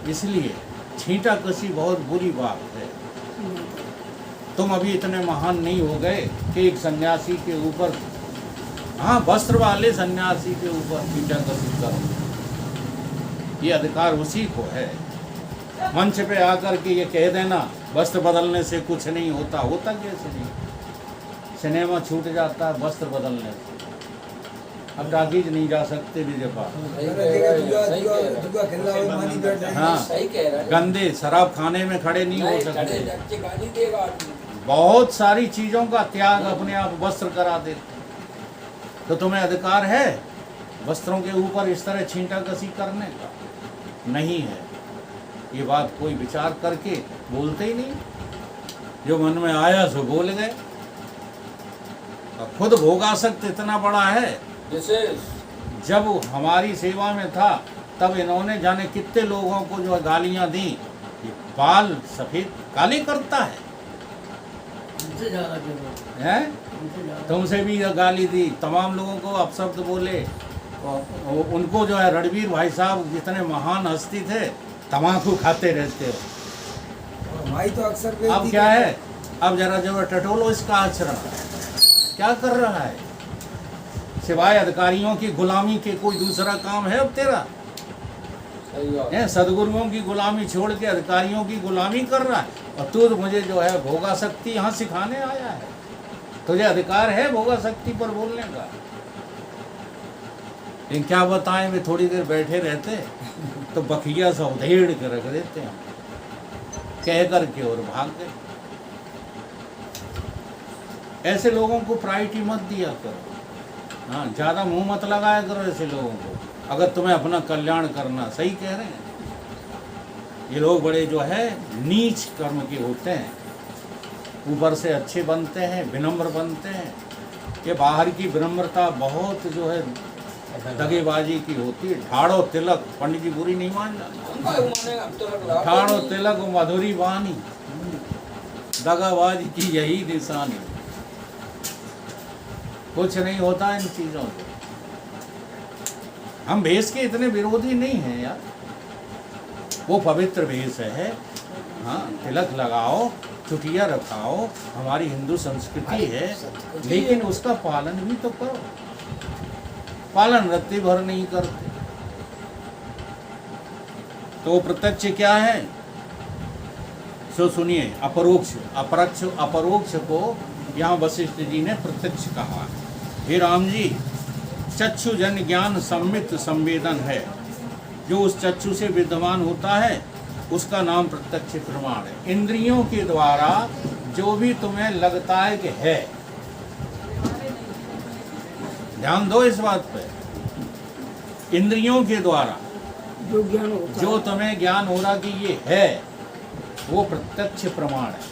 इसलिए छींटा कसी बहुत बुरी बात है। तुम अभी इतने महान नहीं हो गए कि एक सन्यासी के ऊपर, हाँ वस्त्र वाले सन्यासी के ऊपर छींटा कसी करो। ये अधिकार उसी को है। मंच पे आकर के ये कह देना वस्त्र बदलने से कुछ नहीं होता, होता कैसे नहीं? सिनेमा छूट जाता है वस्त्र बदलने से। अब टाकीज नहीं जा सकते विजय पाल। हाँ, गंदे शराब खाने में खड़े नहीं हो सकते। बहुत सारी चीजों का त्याग अपने आप वस्त्र करा देते। तो तुम्हें अधिकार है वस्त्रों के ऊपर इस तरह छींटा कसी करने का? नहीं है। ये बात कोई विचार करके बोलते ही नहीं, जो मन में आया सो बोल गए। खुद भोगासक्त इतना बड़ा है, जब हमारी सेवा में था तब इन्होंने जाने कितने लोगों को जो गालियां दी। ये बाल सफेद काले करता है, तुमसे भी गाली दी, तमाम लोगों को अपशब्द बोले। उनको जो है रणवीर भाई साहब जितने महान हस्ती थे, तम्बाकू खाते रहते हो। भाई तो अक्सर अब क्या है, अब जरा जरा टटोलो इसका आचरण क्या कर रहा है। सिवाय अधिकारियों की गुलामी के कोई दूसरा काम है अब तेरा? सदगुरुओं की गुलामी छोड़ के अधिकारियों की गुलामी कर रहा है, और तू मुझे जो है भोगा शक्ति यहाँ सिखाने आया है। तुझे अधिकार है भोगा शक्ति पर बोलने का? लेकिन क्या बताएं, वे थोड़ी देर बैठे रहते तो बखिया सा उधेड़ के रख देते हैं, कह करके और भाग गए। ऐसे लोगों को प्रायोरिटी मत दिया करो। हाँ, ज़्यादा मुंह मत लगाया करो ऐसे लोगों को, अगर तुम्हें अपना कल्याण करना। सही कह रहे हैं ये लोग, बड़े जो है नीच कर्म के होते हैं, ऊपर से अच्छे बनते हैं, विनम्र बनते हैं। ये बाहर की विनम्रता बहुत जो है दगेबाजी की होती है। ठाड़ो तिलक, पंडित जी बुरी नहीं मान जाते। ठाड़ो तिलक मधुरी वाणी, दगाबाजी की यही निशानी। कुछ नहीं होता इन चीजों से। हम भेष के इतने विरोधी नहीं हैं यार, वो पवित्र भेष है। हाँ, तिलक लगाओ, चुटिया रखाओ, हमारी हिंदू संस्कृति है, लेकिन उसका पालन भी तो करो। पालन रत्ती भर नहीं करते। तो प्रत्यक्ष क्या है सो सुनिए, अपरोक्ष। अपरोक्ष अपरोक्ष को यहाँ वशिष्ठ जी ने प्रत्यक्ष कहा। हे राम जी, चक्षु जन ज्ञान सम्मित संवेदन है, जो उस चक्षु से विद्यमान होता है उसका नाम प्रत्यक्ष प्रमाण है। इंद्रियों के द्वारा जो भी तुम्हें लगता है कि है, ध्यान दो इस बात पे, इंद्रियों के द्वारा जो तुम्हें ज्ञान हो रहा कि ये है, वो प्रत्यक्ष प्रमाण है।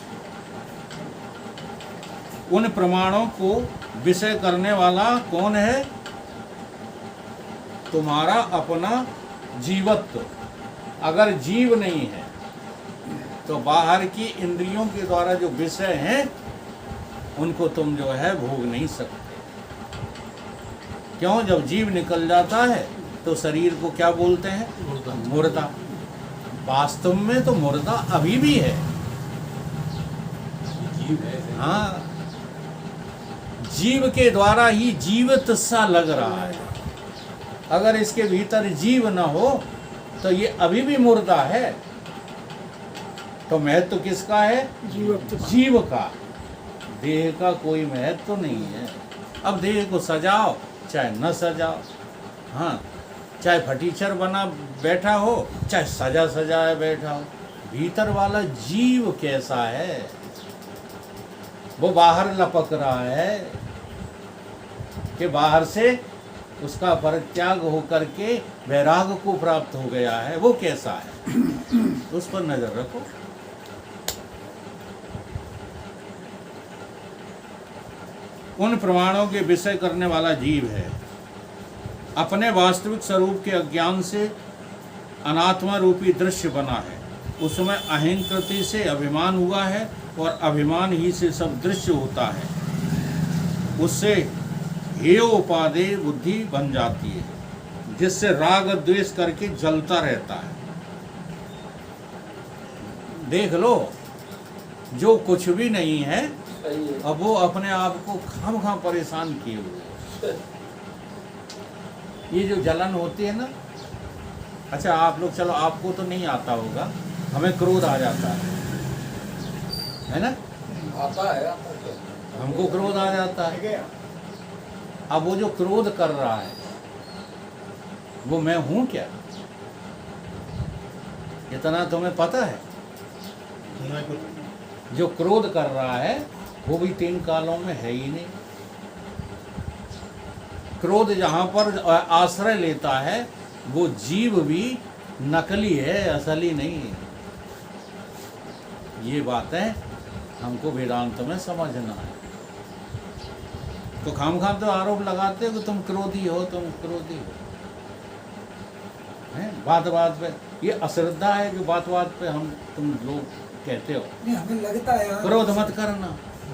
उन प्रमाणों को विषय करने वाला कौन है? तुम्हारा अपना जीवत्व। अगर जीव नहीं है तो बाहर की इंद्रियों के द्वारा जो विषय हैं उनको तुम जो है भोग नहीं सकते। क्यों? जब जीव निकल जाता है तो शरीर को क्या बोलते हैं? मुर्दा। वास्तव में तो मुर्दा अभी भी है। हाँ, जीव के द्वारा ही जीवित सा लग रहा है। अगर इसके भीतर जीव न हो तो ये अभी भी मुर्दा है। तो महत्व किसका है? जीव का। देह का कोई महत्व नहीं है। अब देह को सजाओ चाहे न सजाओ, हाँ, चाहे फटीचर बना बैठा हो चाहे सजा सजाया बैठा हो, भीतर वाला जीव कैसा है? वो बाहर लपक रहा है कि बाहर से उसका परित्याग होकर के वैराग को प्राप्त हो गया है, वो कैसा है? उस पर नजर रखो। उन प्रमाणों के विषय करने वाला जीव है। अपने वास्तविक स्वरूप के अज्ञान से अनात्मा रूपी दृश्य बना है, उसमें अहंकृति से अभिमान हुआ है और अभिमान ही से सब दृश्य होता है। उससे हेयोपादेय बुद्धि बन जाती है, जिससे राग द्वेष करके जलता रहता है। देख लो, जो कुछ भी नहीं है सही है। अब वो अपने आप को खामखा परेशान किए हुए। ये जो जलन होती है ना, अच्छा आप लोग, चलो आपको तो नहीं आता होगा, हमें क्रोध आ जाता है ना? आता है, आता है। हमको क्रोध आ जाता है। अब वो जो क्रोध कर रहा है वो मैं हूं क्या? इतना तुम्हें पता है? जो क्रोध कर रहा है वो भी 3 कालों में है ही नहीं। क्रोध जहां पर आश्रय लेता है वो जीव भी नकली है, असली नहीं है। ये बात है, हमको वेदांत में समझना है। तो खामखा तो आरोप लगाते हो कि तुम क्रोधी हो, तुम क्रोधी हो, हैं? बात बात पे ये अश्रद्धा है जो बात बात पे तुम लोग कहते हो नहीं, हमें लगता है यार, क्रोध मत करना।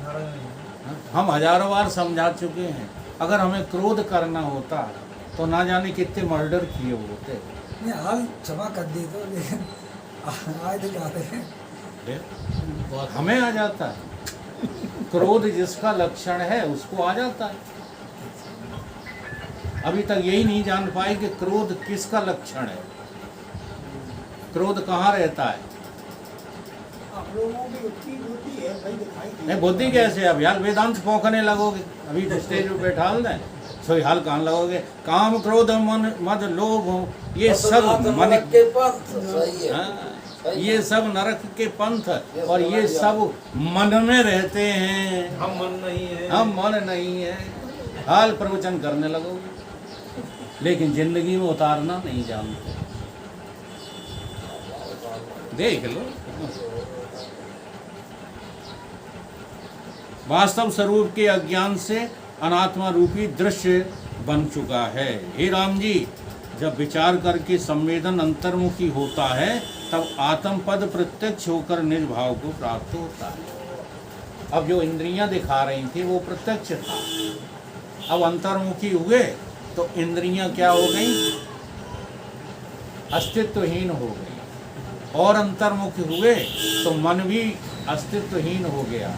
हाँ? हम हजारों बार समझा चुके हैं, अगर हमें क्रोध करना होता तो ना जाने कितने मर्डर किए होते। नहीं हाल क्षमा कर दी तो, लेकिन आए तो जाते हैं। हमें आ जाता है क्रोध, जिसका लक्षण है उसको आ जाता है। अभी तक यही नहीं जान पाए कि क्रोध किसका लक्षण है, क्रोध कहाँ रहता है। आप लोगों की बुद्धि बुद्धि है भाई, दिखाई दे। नहीं बुद्धि कैसे? अब यार वेदांत पोंखने लगोगे, अभी तो स्टेज पे बैठा दें, सोई हाल कहाँ लगोगे? काम क्रोध मन मद लोभ ये सब मन नरक के पंथ, सही है। हाँ, ये सब नरक के पंथ, और ये सब मन में रहते हैं। हम मन नहीं है। हम मन नहीं है, हाल प्रवचन करने लगोगे, लेकिन जिंदगी में उतारना नहीं जानते। देख लो, वास्तव स्वरूप के अज्ञान से अनात्मा रूपी दृश्य बन चुका है। हे राम जी, जब विचार करके संवेदन अंतर्मुखी होता है तब आत्म पद प्रत्यक्ष होकर निज भाव को प्राप्त होता है। अब जो इंद्रियां दिखा रही थी वो प्रत्यक्ष था, अब अंतर्मुखी हुए तो इंद्रियां क्या हो गई? अस्तित्वहीन हो गई। और अंतर्मुख हुए तो मन भी अस्तित्वहीन हो गया,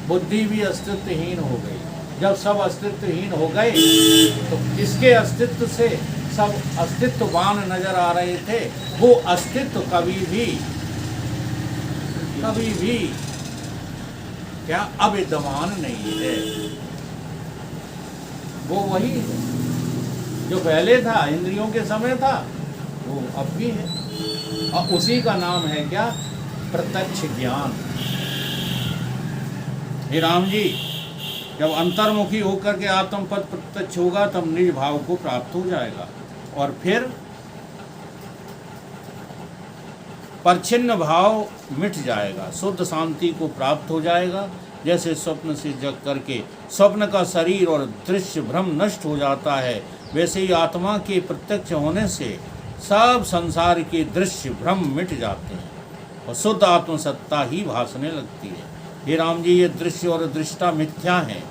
बुद्धि भी अस्तित्वहीन हो गई। जब सब अस्तित्वहीन हो गए तो किसके अस्तित्व से सब अस्तित्ववान नजर आ रहे थे? वो अस्तित्व कभी भी क्या अविद्यमान नहीं है। वो वही है जो पहले था, इंद्रियों के समय था, वो अब भी है, और उसी का नाम है क्या? प्रत्यक्ष ज्ञान। हे राम जी, जब अंतर्मुखी होकर के आत्मपद प्रत्यक्ष होगा तब निज भाव को प्राप्त हो जाएगा, और फिर परछिन्न भाव मिट जाएगा, शुद्ध शांति को प्राप्त हो जाएगा। जैसे स्वप्न से जग करके स्वप्न का शरीर और दृश्य भ्रम नष्ट हो जाता है, वैसे ही आत्मा के प्रत्यक्ष होने से सब संसार के दृश्य भ्रम मिट जाते हैं और शुद्ध आत्मसत्ता ही भासने लगती है। हे राम जी, ये दृश्य और दृष्टा मिथ्या हैं,